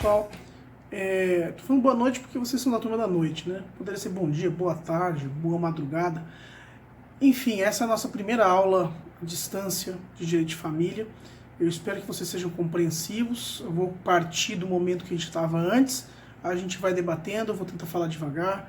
pessoal, tô falando boa noite porque vocês são da turma da noite, né? Poderia ser bom dia, boa tarde, boa madrugada. Enfim, essa é a nossa primeira aula à distância de Direito de Família. Eu espero que vocês sejam compreensivos. Eu vou partir do momento que a gente estava antes, a gente vai debatendo, eu vou tentar falar devagar.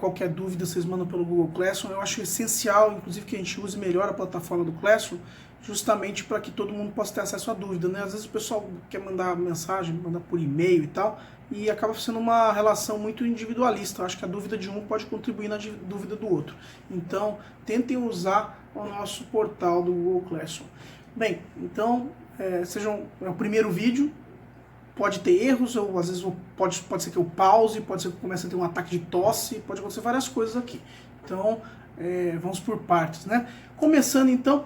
Qualquer dúvida vocês mandam pelo Google Classroom. Eu acho essencial, inclusive, que a gente use melhor a plataforma do Classroom, justamente para que todo mundo possa ter acesso à dúvida, né? Às vezes o pessoal quer mandar mensagem, mandar por e-mail e tal, e acaba sendo uma relação muito individualista. Eu acho que a dúvida de um pode contribuir na dúvida do outro. Então, tentem usar o nosso portal do Google Classroom. Bem, então, é o primeiro vídeo, pode ter erros, ou às vezes pode ser que eu pause, pode ser que eu comece a ter um ataque de tosse, pode acontecer várias coisas aqui. Então, vamos por partes, né? Começando então,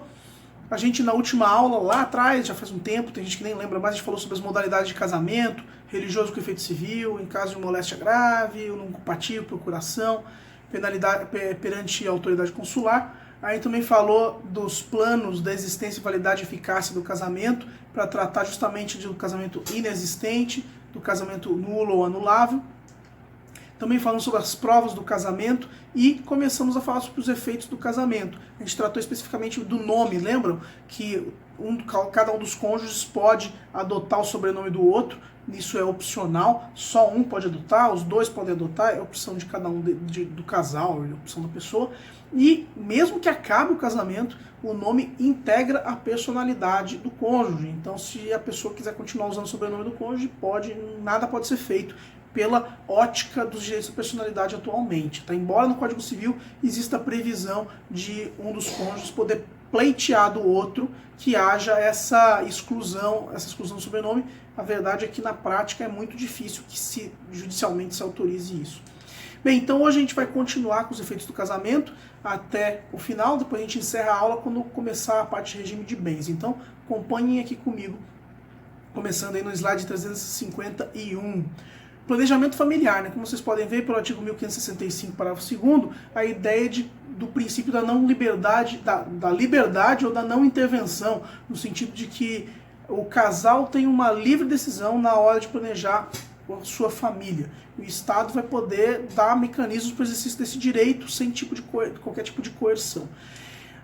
a gente na última aula, lá atrás, já faz um tempo, tem gente que nem lembra mais, a gente falou sobre as modalidades de casamento, religioso com efeito civil, em caso de moléstia grave, não compatível, procuração, penalidade perante a autoridade consular. Aí também falou dos planos da existência, validade e eficácia do casamento, para tratar justamente do casamento inexistente, do casamento nulo ou anulável. Também falamos sobre as provas do casamento e começamos a falar sobre os efeitos do casamento. A gente tratou especificamente do nome, lembram? Que cada um dos cônjuges pode adotar o sobrenome do outro, isso é opcional, só um pode adotar, os dois podem adotar, é opção de cada um do casal, é opção da pessoa. E mesmo que acabe o casamento, o nome integra a personalidade do cônjuge. Então, se a pessoa quiser continuar usando o sobrenome do cônjuge, nada pode ser feito pela ótica dos direitos da personalidade atualmente. Tá? Embora no Código Civil exista a previsão de um dos cônjuges poder pleitear do outro que haja essa exclusão do sobrenome, a verdade é que na prática é muito difícil que judicialmente se autorize isso. Bem, então hoje a gente vai continuar com os efeitos do casamento até o final, depois a gente encerra a aula quando começar a parte de regime de bens. Então acompanhem aqui comigo, começando aí no slide 351. Planejamento familiar, né? Como vocês podem ver pelo artigo 1565, parágrafo 2º, a ideia do princípio da não liberdade, da liberdade ou da não intervenção, no sentido de que o casal tem uma livre decisão na hora de planejar a sua família. O Estado vai poder dar mecanismos para o exercício desse direito sem qualquer tipo de coerção.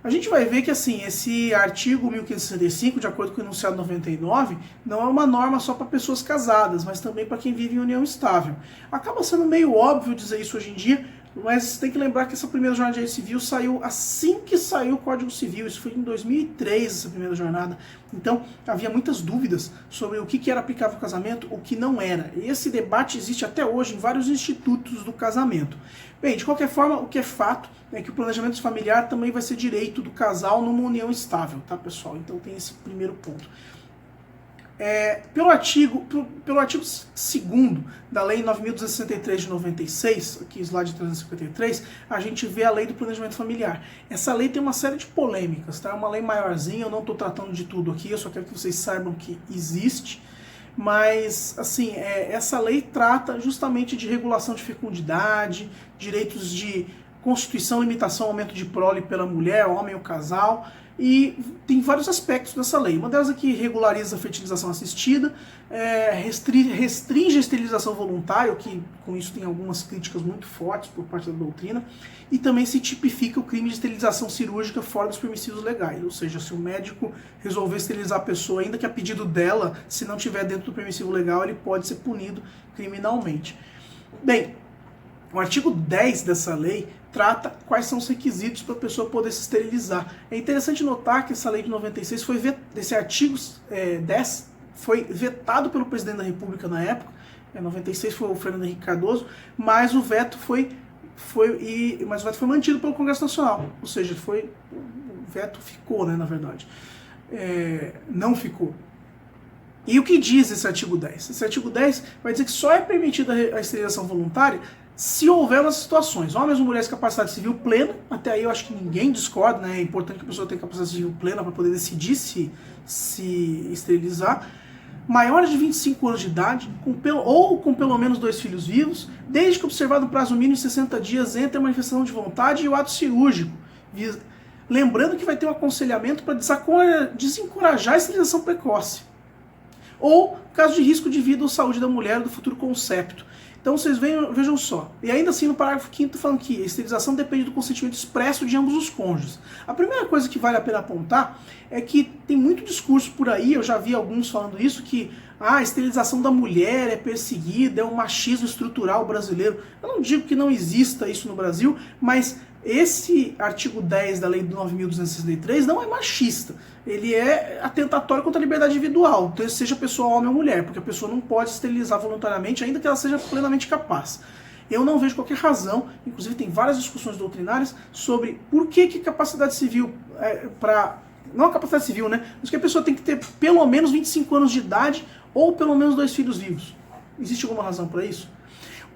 A gente vai ver que assim, esse artigo 1565, de acordo com o enunciado 99, não é uma norma só para pessoas casadas, mas também para quem vive em união estável. Acaba sendo meio óbvio dizer isso hoje em dia, mas tem que lembrar que essa primeira jornada de direito civil saiu assim que saiu o Código Civil, isso foi em 2003, essa primeira jornada. Então, havia muitas dúvidas sobre o que era aplicável ao casamento, o que não era. E esse debate existe até hoje em vários institutos do casamento. Bem, de qualquer forma, o que é fato é que o planejamento familiar também vai ser direito do casal numa união estável, tá, pessoal? Então tem esse primeiro ponto. Pelo artigo 2º da Lei 9.263 de 96, aqui slide 353, a gente vê a Lei do Planejamento Familiar. Essa lei tem uma série de polêmicas, tá? É uma lei maiorzinha, eu não estou tratando de tudo aqui, eu só quero que vocês saibam que existe. Mas, assim, essa lei trata justamente de regulação de fecundidade, direitos de constituição, limitação, aumento de prole pela mulher, homem ou casal, e tem vários aspectos dessa lei. Uma delas é que regulariza a fertilização assistida, restringe a esterilização voluntária, que com isso tem algumas críticas muito fortes por parte da doutrina, e também se tipifica o crime de esterilização cirúrgica fora dos permissivos legais, ou seja, se o médico resolver esterilizar a pessoa, ainda que a pedido dela, se não estiver dentro do permissivo legal, ele pode ser punido criminalmente. Bem, o artigo 10 dessa lei trata quais são os requisitos para a pessoa poder se esterilizar. É interessante notar que essa lei de 96 esse artigo 10 foi vetado pelo presidente da República na época, em 96 foi o Fernando Henrique Cardoso, mas o veto foi mantido pelo Congresso Nacional, ou seja, o veto ficou, né, na verdade. Não ficou. E o que diz esse artigo 10? Esse artigo 10 vai dizer que só é permitida a esterilização voluntária se houver umas situações, homens ou mulheres com capacidade civil plena, até aí eu acho que ninguém discorda, né? É importante que a pessoa tenha capacidade civil plena para poder decidir se esterilizar, maiores de 25 anos de idade, com pelo menos 2 filhos vivos, desde que observado um prazo mínimo de 60 dias entre a manifestação de vontade e o ato cirúrgico. Lembrando que vai ter um aconselhamento para desencorajar a esterilização precoce. ou caso de risco de vida ou saúde da mulher ou do futuro concepto. Então vocês vejam só. E ainda assim no parágrafo 5º falando que a esterilização depende do consentimento expresso de ambos os cônjuges. A primeira coisa que vale a pena apontar é que tem muito discurso por aí, eu já vi alguns falando isso, que a esterilização da mulher é perseguida, é um machismo estrutural brasileiro. Eu não digo que não exista isso no Brasil, mas esse artigo 10 da Lei 9.263 não é machista. Ele é atentatório contra a liberdade individual, então seja pessoa homem ou mulher, porque a pessoa não pode esterilizar voluntariamente, ainda que ela seja plenamente capaz. Eu não vejo qualquer razão, inclusive tem várias discussões doutrinárias sobre por que capacidade civil não a capacidade civil, né? Mas que a pessoa tem que ter pelo menos 25 anos de idade ou pelo menos 2 filhos vivos. Existe alguma razão para isso?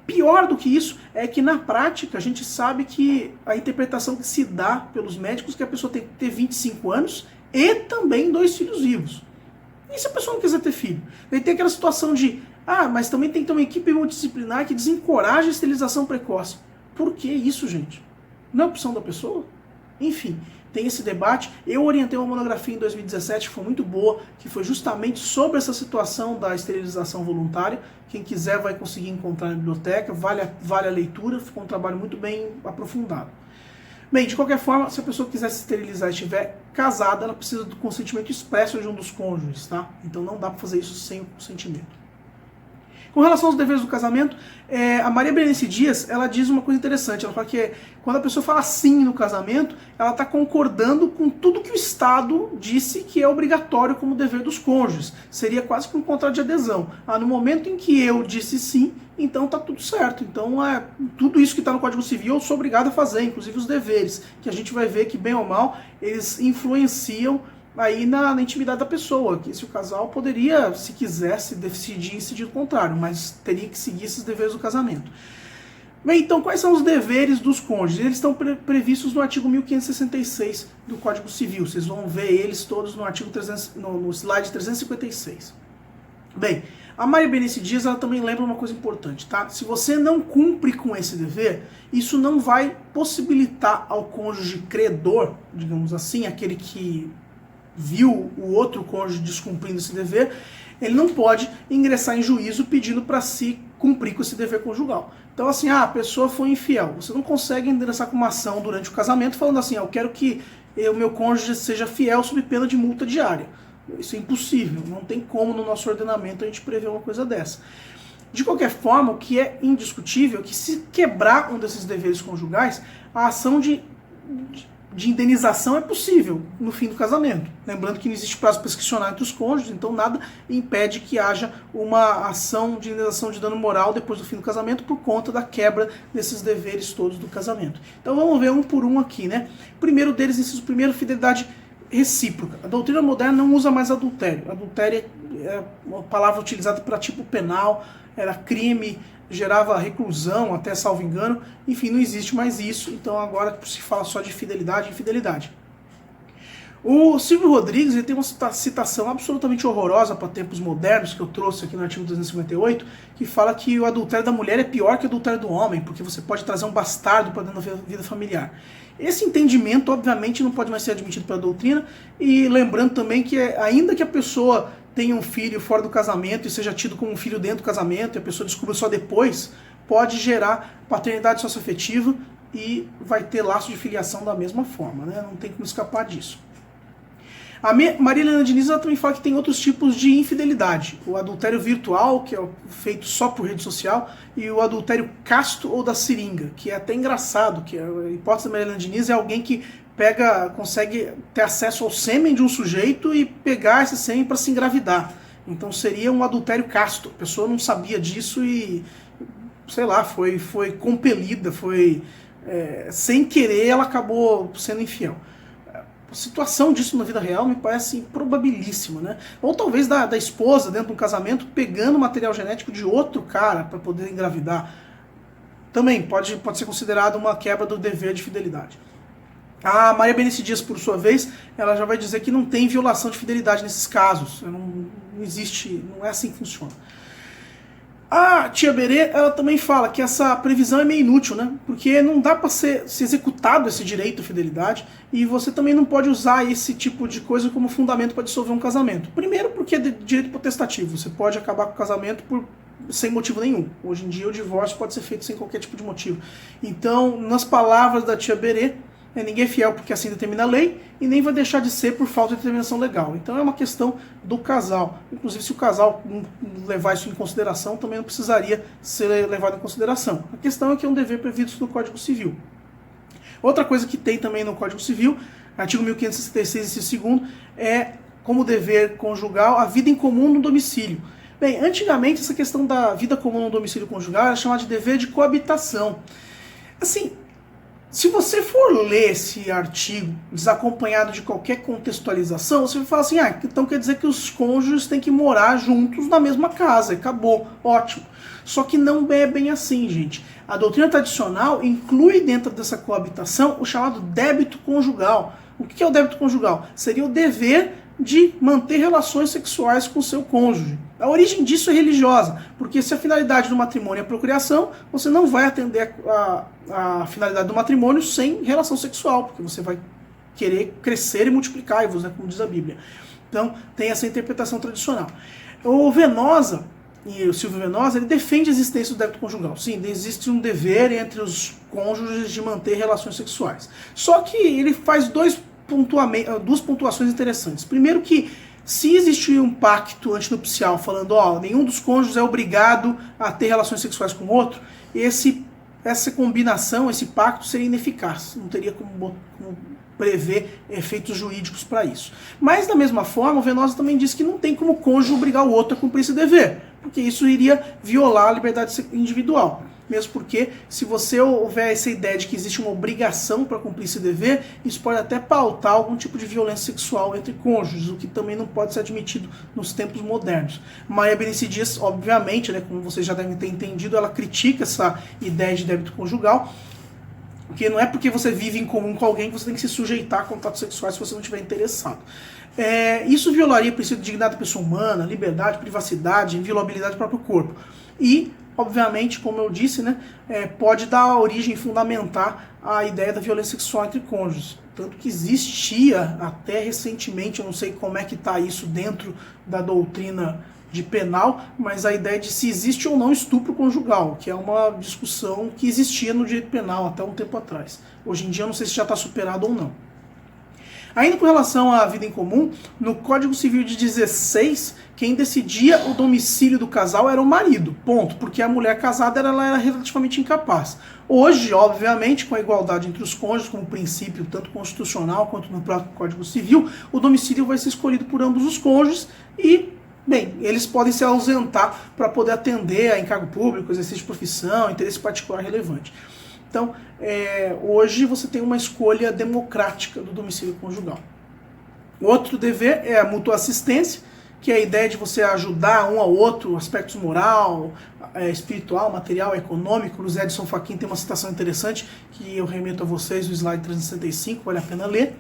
Pior do que isso é que na prática a gente sabe que a interpretação que se dá pelos médicos é que a pessoa tem que ter 25 anos e também 2 filhos vivos. E se a pessoa não quiser ter filho? Daí tem aquela situação de, mas também tem que ter uma equipe multidisciplinar que desencoraja a esterilização precoce. Por que isso, gente? Não é opção da pessoa? Enfim, tem esse debate. Eu orientei uma monografia em 2017 que foi muito boa, que foi justamente sobre essa situação da esterilização voluntária. Quem quiser vai conseguir encontrar na biblioteca, vale a leitura, ficou um trabalho muito bem aprofundado. Bem, de qualquer forma, se a pessoa quiser se esterilizar e estiver casada, ela precisa do consentimento expresso de um dos cônjuges, tá? Então não dá para fazer isso sem o consentimento. Com relação aos deveres do casamento, a Maria Berenice Dias, ela diz uma coisa interessante. Ela fala que quando a pessoa fala sim no casamento, ela está concordando com tudo que o Estado disse que é obrigatório como dever dos cônjuges. Seria quase que um contrato de adesão. No momento em que eu disse sim, então está tudo certo. Então, tudo isso que está no Código Civil eu sou obrigado a fazer, inclusive os deveres, que a gente vai ver que, bem ou mal, eles influenciam aí na intimidade da pessoa, que se o casal poderia, se quisesse, decidir em sentido contrário, mas teria que seguir esses deveres do casamento. Bem, então quais são os deveres dos cônjuges? Eles estão previstos no artigo 1566 do Código Civil, vocês vão ver eles todos no artigo no slide 356. Bem, a Maria Berenice Dias, ela também lembra uma coisa importante, tá? Se você não cumpre com esse dever, isso não vai possibilitar ao cônjuge credor, digamos assim, aquele que viu o outro cônjuge descumprindo esse dever, ele não pode ingressar em juízo pedindo para si cumprir com esse dever conjugal. Então assim, a pessoa foi infiel, você não consegue ingressar com uma ação durante o casamento falando assim, eu quero que o meu cônjuge seja fiel sob pena de multa diária. Isso é impossível, não tem como no nosso ordenamento a gente prever uma coisa dessa. De qualquer forma, o que é indiscutível é que se quebrar um desses deveres conjugais, a ação de indenização é possível no fim do casamento. Lembrando que não existe prazo prescricional entre os cônjuges, então nada impede que haja uma ação de indenização de dano moral depois do fim do casamento por conta da quebra desses deveres todos do casamento. Então vamos ver um por um aqui, né? O primeiro deles, inciso primeiro, fidelidade recíproca. A doutrina moderna não usa mais adultério. Adultério é uma palavra utilizada para tipo penal, era crime, gerava reclusão, até salvo engano, enfim, não existe mais isso, então agora se fala só de fidelidade e infidelidade. O Silvio Rodrigues ele tem uma citação absolutamente horrorosa para tempos modernos, que eu trouxe aqui no artigo 258, que fala que o adultério da mulher é pior que o adultério do homem, porque você pode trazer um bastardo para dentro da vida familiar. Esse entendimento, obviamente, não pode mais ser admitido pela doutrina, e lembrando também que ainda que a pessoa tenha um filho fora do casamento e seja tido como um filho dentro do casamento e a pessoa descubra só depois, pode gerar paternidade socioafetiva e vai ter laço de filiação da mesma forma, né? Não tem como escapar disso. A Maria Helena Diniz ela também fala que tem outros tipos de infidelidade. O adultério virtual, que é feito só por rede social, e o adultério casto ou da seringa, que é até engraçado, que a hipótese da Maria Helena Diniz é alguém que consegue ter acesso ao sêmen de um sujeito e pegar esse sêmen para se engravidar. Então seria um adultério casto. A pessoa não sabia disso e, sei lá, foi compelida, sem querer ela acabou sendo infiel. A situação disso na vida real me parece improbabilíssima, né? Ou talvez da esposa dentro de um casamento pegando material genético de outro cara para poder engravidar. Também pode ser considerado uma quebra do dever de fidelidade. A Maria Berenice Dias, por sua vez, ela já vai dizer que não tem violação de fidelidade nesses casos. Não existe, não é assim que funciona. A tia Berê, ela também fala que essa previsão é meio inútil, né? Porque não dá para ser executado esse direito à fidelidade e você também não pode usar esse tipo de coisa como fundamento para dissolver um casamento. Primeiro porque é direito potestativo, você pode acabar com o casamento sem motivo nenhum. Hoje em dia o divórcio pode ser feito sem qualquer tipo de motivo. Então, nas palavras da tia Berê, ninguém é fiel porque assim determina a lei e nem vai deixar de ser por falta de determinação legal. Então é uma questão do casal. Inclusive, se o casal não levar isso em consideração, também não precisaria ser levado em consideração. A questão é que é um dever previsto no Código Civil. Outra coisa que tem também no Código Civil, artigo 1566, inciso 2º, é como dever conjugal a vida em comum no domicílio. Bem, antigamente essa questão da vida comum no domicílio conjugal era chamada de dever de coabitação. Assim, se você for ler esse artigo desacompanhado de qualquer contextualização, você vai falar assim, então quer dizer que os cônjuges têm que morar juntos na mesma casa, e acabou, ótimo. Só que não é bem assim, gente. A doutrina tradicional inclui dentro dessa coabitação o chamado débito conjugal. O que é o débito conjugal? Seria o dever de manter relações sexuais com o seu cônjuge. A origem disso é religiosa, porque se a finalidade do matrimônio é a procriação, você não vai atender a finalidade do matrimônio sem relação sexual, porque você vai querer crescer e multiplicar-vos, né, como diz a Bíblia. Então, tem essa interpretação tradicional. O Venosa, e o Silvio Venosa, ele defende a existência do débito conjugal. Sim, existe um dever entre os cônjuges de manter relações sexuais. Só que ele faz duas pontuações interessantes. Primeiro que, se existir um pacto antinupcial falando, nenhum dos cônjuges é obrigado a ter relações sexuais com o outro, essa combinação, esse pacto seria ineficaz. Não teria como prever efeitos jurídicos para isso. Mas, da mesma forma, o Venosa também diz que não tem como o cônjuge obrigar o outro a cumprir esse dever, porque isso iria violar a liberdade individual. Mesmo porque, se você houver essa ideia de que existe uma obrigação para cumprir esse dever, isso pode até pautar algum tipo de violência sexual entre cônjuges, o que também não pode ser admitido nos tempos modernos. Maria Berenice Dias, obviamente, né, como vocês já devem ter entendido, ela critica essa ideia de débito conjugal, porque não é porque você vive em comum com alguém que você tem que se sujeitar a contatos sexuais se você não estiver interessado. Isso violaria o princípio de dignidade da pessoa humana, liberdade, privacidade, inviolabilidade do próprio corpo. E, obviamente, como eu disse, né, pode dar origem e fundamentar a ideia da violência sexual entre cônjuges. Tanto que existia até recentemente, eu não sei como é que está isso dentro da doutrina de penal, mas a ideia de se existe ou não estupro conjugal, que é uma discussão que existia no direito penal até um tempo atrás. Hoje em dia eu não sei se já está superado ou não. Ainda com relação à vida em comum, no Código Civil de 16, quem decidia o domicílio do casal era o marido, ponto, porque a mulher casada ela era relativamente incapaz. Hoje, obviamente, com a igualdade entre os cônjuges, como princípio tanto constitucional quanto no próprio Código Civil, o domicílio vai ser escolhido por ambos os cônjuges e, bem, eles podem se ausentar para poder atender a encargo público, exercício de profissão, interesse particular relevante. Então, hoje você tem uma escolha democrática do domicílio conjugal. Outro dever é a mútua assistência, que é a ideia de você ajudar um ao outro, aspectos moral, espiritual, material, econômico. O Zé Edson Fachin tem uma citação interessante que eu remeto a vocês, o slide 365, vale a pena ler.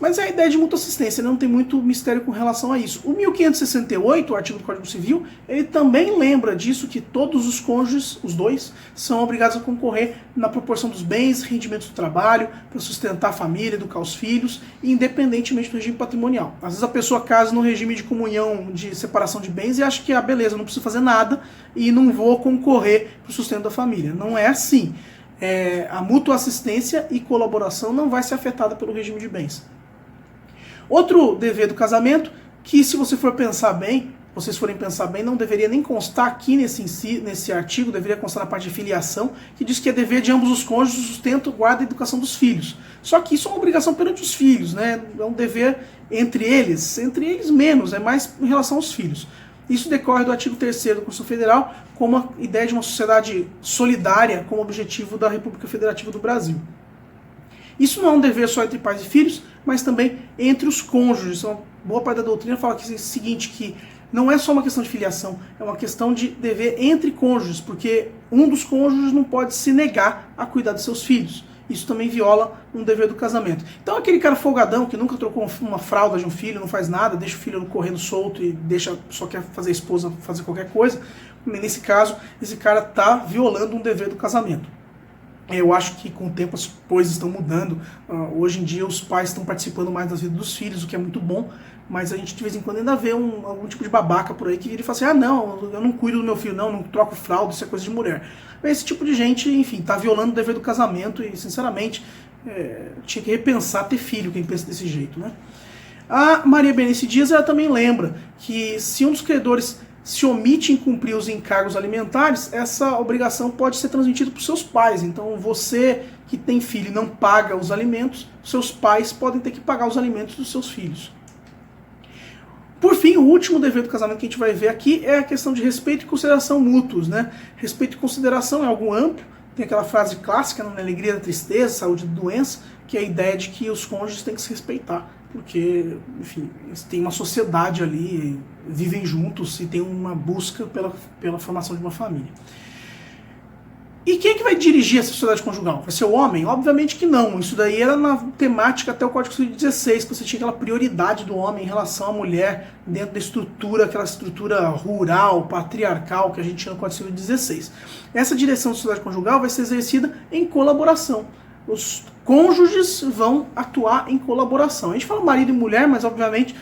Mas a ideia de mútua assistência, não tem muito mistério com relação a isso. O 1568, o artigo do Código Civil, ele também lembra disso, que todos os cônjuges, os dois, são obrigados a concorrer na proporção dos bens, rendimentos do trabalho, para sustentar a família, educar os filhos, independentemente do regime patrimonial. Às vezes a pessoa casa no regime de comunhão, de separação de bens, e acha que, beleza, não preciso fazer nada e não vou concorrer para o sustento da família. Não é assim. A mútua assistência e colaboração não vai ser afetada pelo regime de bens. Outro dever do casamento, que se você for pensar bem, vocês forem pensar bem, não deveria nem constar aqui nesse artigo, deveria constar na parte de filiação, que diz que é dever de ambos os cônjuges o sustento, guarda e educação dos filhos. Só que isso é uma obrigação perante os filhos, né? É um dever entre eles menos, é mais em relação aos filhos. Isso decorre do artigo 3º da Constituição Federal, como a ideia de uma sociedade solidária como objetivo da República Federativa do Brasil. Isso não é um dever só entre pais e filhos, mas também entre os cônjuges. Uma boa parte da doutrina fala que é o seguinte, que não é só uma questão de filiação, é uma questão de dever entre cônjuges, porque um dos cônjuges não pode se negar a cuidar de seus filhos. isso também viola um dever do casamento. Então aquele cara folgadão que nunca trocou uma fralda de um filho, não faz nada, deixa o filho correndo solto e só quer fazer a esposa fazer qualquer coisa, nesse caso, esse cara está violando um dever do casamento. Eu acho que com o tempo as coisas estão mudando. Hoje em dia os pais estão participando mais das vidas dos filhos, o que é muito bom, mas a gente de vez em quando ainda vê algum tipo de babaca por aí que vira e fala assim, ah não, eu não cuido do meu filho, não troco fralda, isso é coisa de mulher. Esse tipo de gente, enfim, está violando o dever do casamento e, sinceramente, tinha que repensar ter filho, quem pensa desse jeito, né? A Maria Berenice Dias, ela também lembra que se um dos credores se omite em cumprir os encargos alimentares, essa obrigação pode ser transmitida para os seus pais. Então você que tem filho e não paga os alimentos, seus pais podem ter que pagar os alimentos dos seus filhos. Por fim, o último dever do casamento que a gente vai ver aqui é a questão de respeito e consideração mútuos, né? Respeito e consideração é algo amplo, tem aquela frase clássica, na alegria da tristeza, saúde da doença, que é a ideia de que os cônjuges têm que se respeitar, porque, enfim, eles têm uma sociedade ali, vivem juntos e tem uma busca pela formação de uma família. E quem é que vai dirigir essa sociedade conjugal? Vai ser o homem? Obviamente que não. Isso daí era na temática até o Código Civil 16, que você tinha aquela prioridade do homem em relação à mulher dentro da estrutura, aquela estrutura rural, patriarcal que a gente tinha no Código Civil 16. Essa direção da sociedade conjugal vai ser exercida em colaboração. Os cônjuges vão atuar em colaboração. A gente fala marido e mulher, mas obviamente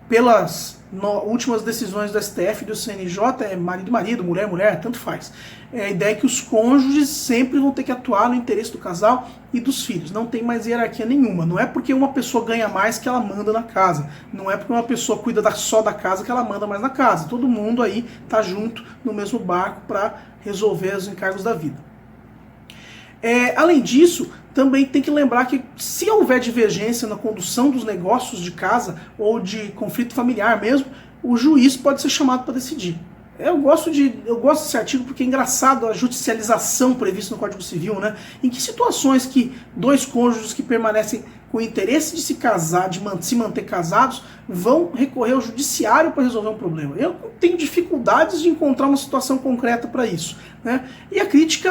pelas últimas decisões do STF e do CNJ é marido e marido, mulher e mulher, tanto faz. A ideia é que os cônjuges sempre vão ter que atuar no interesse do casal e dos filhos. Não tem mais hierarquia nenhuma. Não é porque uma pessoa ganha mais que ela manda na casa. Não é porque uma pessoa cuida só da casa que ela manda mais na casa. Todo mundo aí tá junto no mesmo barco para resolver os encargos da vida. Além disso, também tem que lembrar que se houver divergência na condução dos negócios de casa ou de conflito familiar mesmo, o juiz pode ser chamado para decidir. Eu gosto desse artigo porque é engraçado a judicialização prevista no Código Civil, né? Em que situações que dois cônjuges que permanecem com o interesse de se casar, de se manter casados, vão recorrer ao judiciário para resolver um problema. Eu tenho dificuldades de encontrar uma situação concreta para isso, né? E a crítica,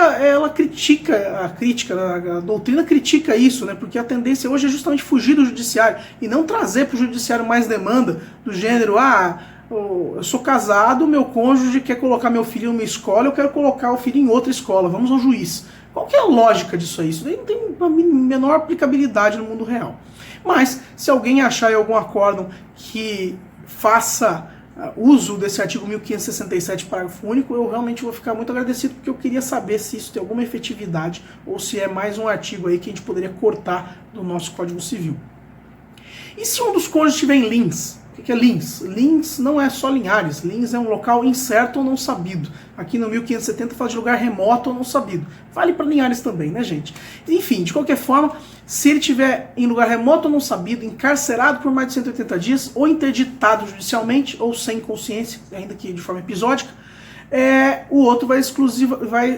a doutrina critica isso, né? Porque a tendência hoje é justamente fugir do judiciário e não trazer para o judiciário mais demanda do gênero, eu sou casado, meu cônjuge quer colocar meu filho em uma escola, eu quero colocar o filho em outra escola, vamos ao juiz. Qual que é a lógica disso aí? Isso daí não tem a menor aplicabilidade no mundo real. Mas, se alguém achar em algum acórdão que faça uso desse artigo 1567, parágrafo único, eu realmente vou ficar muito agradecido, porque eu queria saber se isso tem alguma efetividade ou se é mais um artigo aí que a gente poderia cortar do nosso Código Civil. E se um dos cônjuges estiver em lins? O que é lins? Lins não é só Linhares. Lins é um local incerto ou não sabido. Aqui no 1570 fala de lugar remoto ou não sabido. Vale para Linhares também, né, gente? Enfim, de qualquer forma, se ele estiver em lugar remoto ou não sabido, encarcerado por mais de 180 dias, ou interditado judicialmente, ou sem consciência, ainda que de forma episódica, o outro vai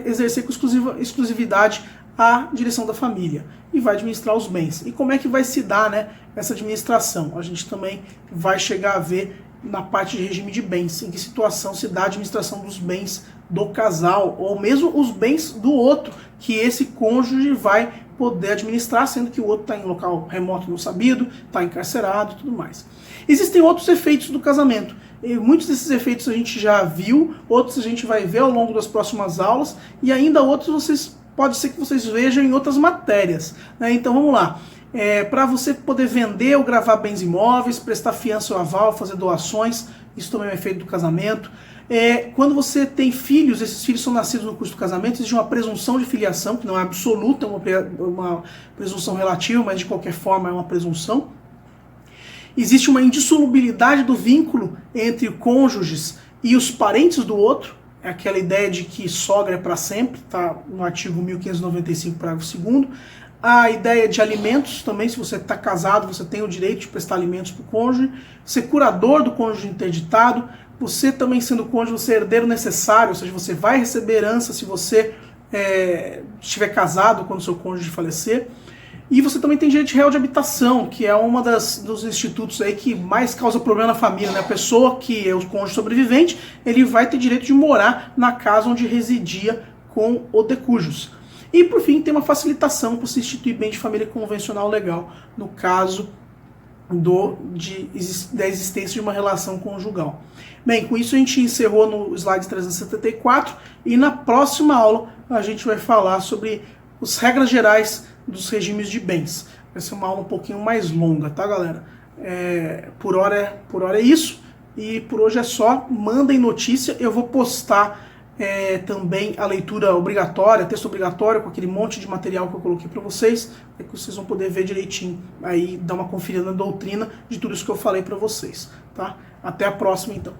exercer com exclusividade a direção da família e vai administrar os bens. E como é que vai se dar, né, essa administração? A gente também vai chegar a ver na parte de regime de bens, em que situação se dá a administração dos bens do casal, ou mesmo os bens do outro, que esse cônjuge vai poder administrar, sendo que o outro está em local remoto não sabido, está encarcerado e tudo mais. Existem outros efeitos do casamento. E muitos desses efeitos a gente já viu, outros a gente vai ver ao longo das próximas aulas, e ainda outros pode ser que vocês vejam em outras matérias, né? Então vamos lá. Para você poder vender ou gravar bens imóveis, prestar fiança ou aval, fazer doações, isso também é um efeito do casamento. Quando você tem filhos, esses filhos são nascidos no curso do casamento, existe uma presunção de filiação, que não é absoluta, é uma presunção relativa, mas de qualquer forma é uma presunção. Existe uma indissolubilidade do vínculo entre cônjuges e os parentes do outro. É aquela ideia de que sogra é para sempre, está no artigo 1595, parágrafo 2º. A ideia de alimentos também, se você está casado, você tem o direito de prestar alimentos para o cônjuge. Ser curador do cônjuge interditado. Você também sendo cônjuge, você é herdeiro necessário, ou seja, você vai receber herança se você estiver casado quando seu cônjuge falecer. E você também tem direito de réu de habitação, que é uma dos institutos aí que mais causa problema na família, né? A pessoa que é o cônjuge sobrevivente, ele vai ter direito de morar na casa onde residia com o decujus. E por fim, tem uma facilitação para se instituir bem de família convencional legal, no caso da existência de uma relação conjugal. Bem, com isso a gente encerrou no slide 374 e na próxima aula a gente vai falar sobre as regras gerais dos regimes de bens. Vai ser uma aula um pouquinho mais longa, tá, galera? Por hora é isso e por hoje é só. Mandem notícia, eu vou postar também a leitura obrigatória, texto obrigatório, com aquele monte de material que eu coloquei para vocês, que vocês vão poder ver direitinho, aí dar uma conferida na doutrina de tudo isso que eu falei para vocês, tá? Até a próxima, então.